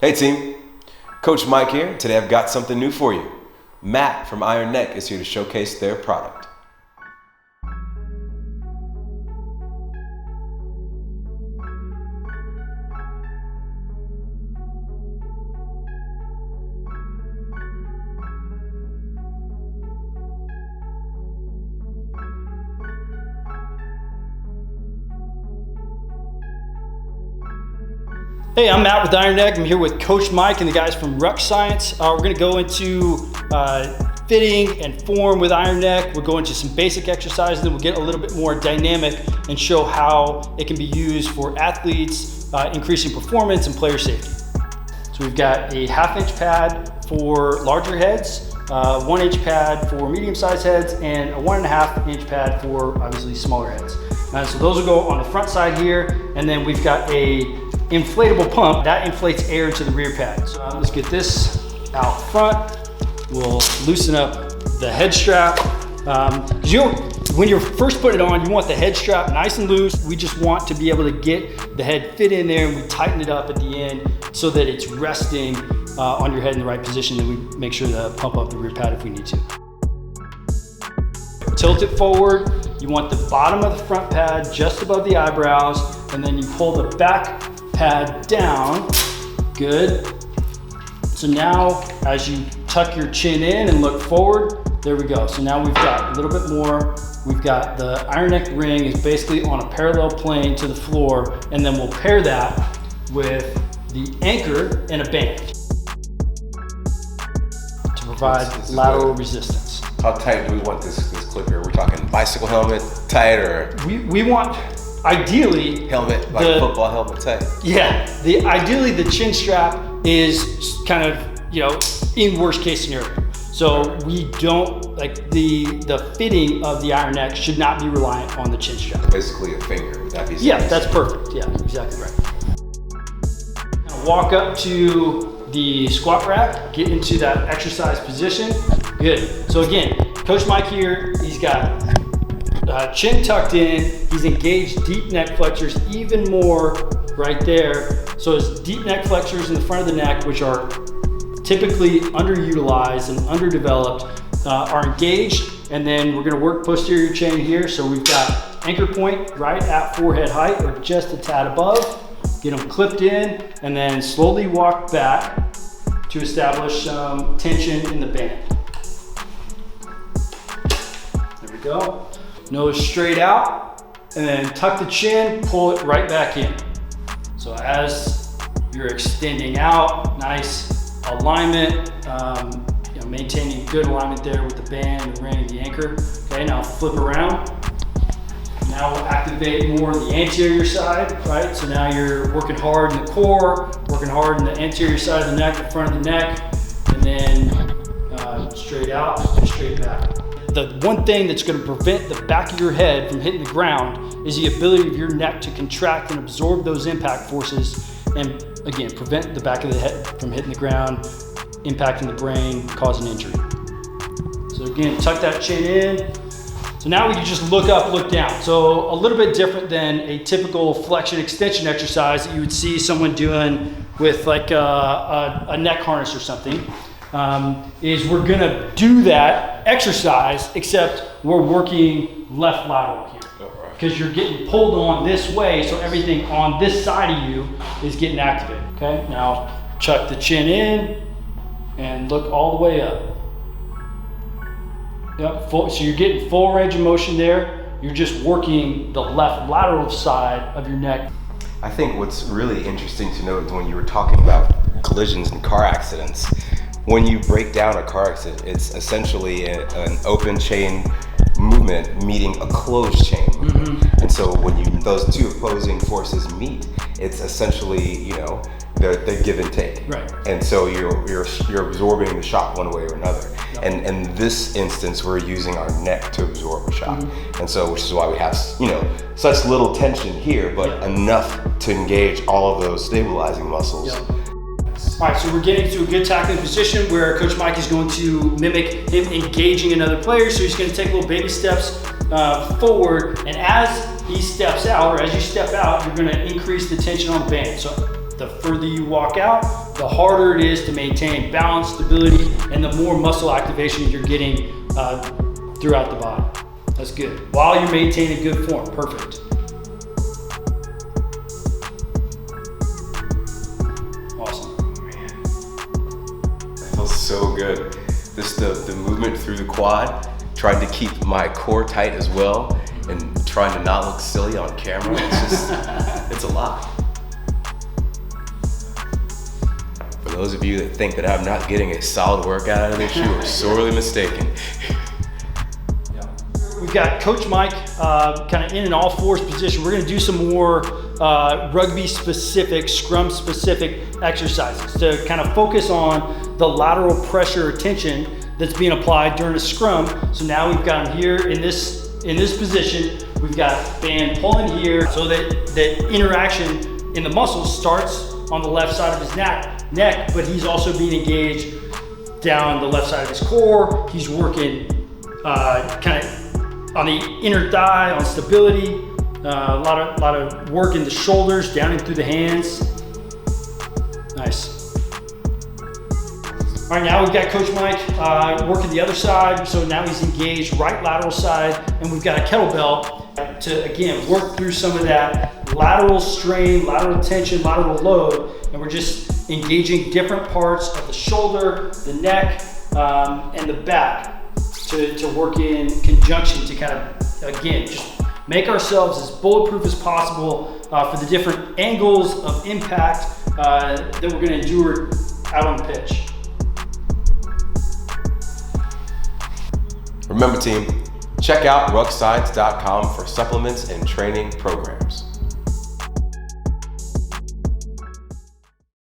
Hey team, Coach Mike here. Today I've got something new for you. Matt from Iron Neck is here to showcase their product. Hey, I'm Matt with Iron Neck. I'm here with Coach Mike and the guys from Ruck Science. We're going to go into fitting and form with Iron Neck. We'll go into some basic exercises, then we'll get a little bit more dynamic and show how it can be used for athletes, increasing performance and player safety. So we've got a 1/2 inch pad for larger heads, 1 inch pad for medium-sized heads, and a 1.5 inch pad for obviously smaller heads. So those will go on the front side here, and then we've got a inflatable pump that inflates air into the rear pad. So let's get this out front. We'll loosen up the head strap. When you're first putting it on, you want the head strap nice and loose. We just want to be able to get the head fit in there, and we tighten it up at the end so that it's resting on your head in the right position. Then we make sure to pump up the rear pad if we need to. Tilt it forward. You want the bottom of the front pad just above the eyebrows, and then you pull the back pad down. Good. So now as you tuck your chin in and look forward, there we go. So now we've got a little bit more. We've got the Iron Neck ring is basically on a parallel plane to the floor, and then we'll pair that with the anchor and a band to provide lateral resistance. How tight do we want this clip here? We're talking bicycle helmet tight, or we want ideally helmet, like a football helmet tight. Yeah, ideally the chin strap is kind of, in worst case scenario. So we don't, like the fitting of the Iron Neck should not be reliant on the chin strap. Basically a finger, would that be? Yeah, that's perfect. Yeah, exactly right. Now walk up to the squat rack, get into that exercise position. Good. So again, Coach Mike here, he's got chin tucked in, he's engaged deep neck flexors even more right there. So his deep neck flexors in the front of the neck, which are typically underutilized and underdeveloped, are engaged. And then we're gonna work posterior chain here. So we've got anchor point right at forehead height or just a tad above. Get them clipped in and then slowly walk back to establish tension in the band. There we go. Nose straight out, and then tuck the chin, pull it right back in. So as you're extending out, nice alignment, maintaining good alignment there with the band, the ring, the anchor. Okay, now flip around. Now we'll activate more the anterior side, right? So now you're working hard in the core, working hard in the anterior side of the neck, the front of the neck, and then straight out and straight back. The one thing that's going to prevent the back of your head from hitting the ground is the ability of your neck to contract and absorb those impact forces, and again, prevent the back of the head from hitting the ground, impacting the brain, causing injury. So again, tuck that chin in. So now we can just look up, look down. So a little bit different than a typical flexion extension exercise that you would see someone doing with like a neck harness or something. Is we're gonna do that exercise, except we're working left lateral here. Because you're getting pulled on this way, so everything on this side of you is getting activated. Okay, now chuck the chin in and look all the way up. Yep, so you're getting full range of motion there. You're just working the left lateral side of your neck. I think what's really interesting to note is when you were talking about collisions and car accidents, when you break down a car accident, it's essentially an open chain movement meeting a closed chain. Mm-hmm. And so when those two opposing forces meet, it's essentially, the give and take. Right. And so you're absorbing the shock one way or another. Yep. And in this instance, we're using our neck to absorb a shock. Mm-hmm. And so, which is why we have, such little tension here, but enough to engage all of those stabilizing muscles. Yep. All right, so we're getting to a good tackling position where Coach Mike is going to mimic him engaging another player. So he's going to take little baby steps forward, and as he steps out, or as you step out, you're going to increase the tension on the band. So the further you walk out, the harder it is to maintain balance, stability, and the more muscle activation you're getting throughout the body. That's good. While you're maintaining good form, perfect. Awesome. Man, that feels so good. The movement through the quad, trying to keep my core tight as well, and trying to not look silly on camera. It's just, it's a lot. For those of you that think that I'm not getting a solid workout out of this, you are sorely mistaken. We've got Coach Mike kind of in an all-fours position. We're going to do some more rugby-specific, scrum-specific exercises to kind of focus on the lateral pressure or tension that's being applied during a scrum. So now we've got him here in this position. We've got band pulling here so that the interaction in the muscles starts on the left side of his neck, but he's also being engaged down the left side of his core. He's working kind of on the inner thigh, on stability, a lot of work in the shoulders, down and through the hands. Nice. All right, now we've got Coach Mike working the other side. So now he's engaged right lateral side, and we've got a kettlebell to, again, work through some of that lateral strain, lateral tension, lateral load, and we're just engaging different parts of the shoulder, the neck, and the back to work in conjunction to kind of, again, just make ourselves as bulletproof as possible for the different angles of impact that we're going to endure out on the pitch. Remember, team, check out rucksides.com for supplements and training programs.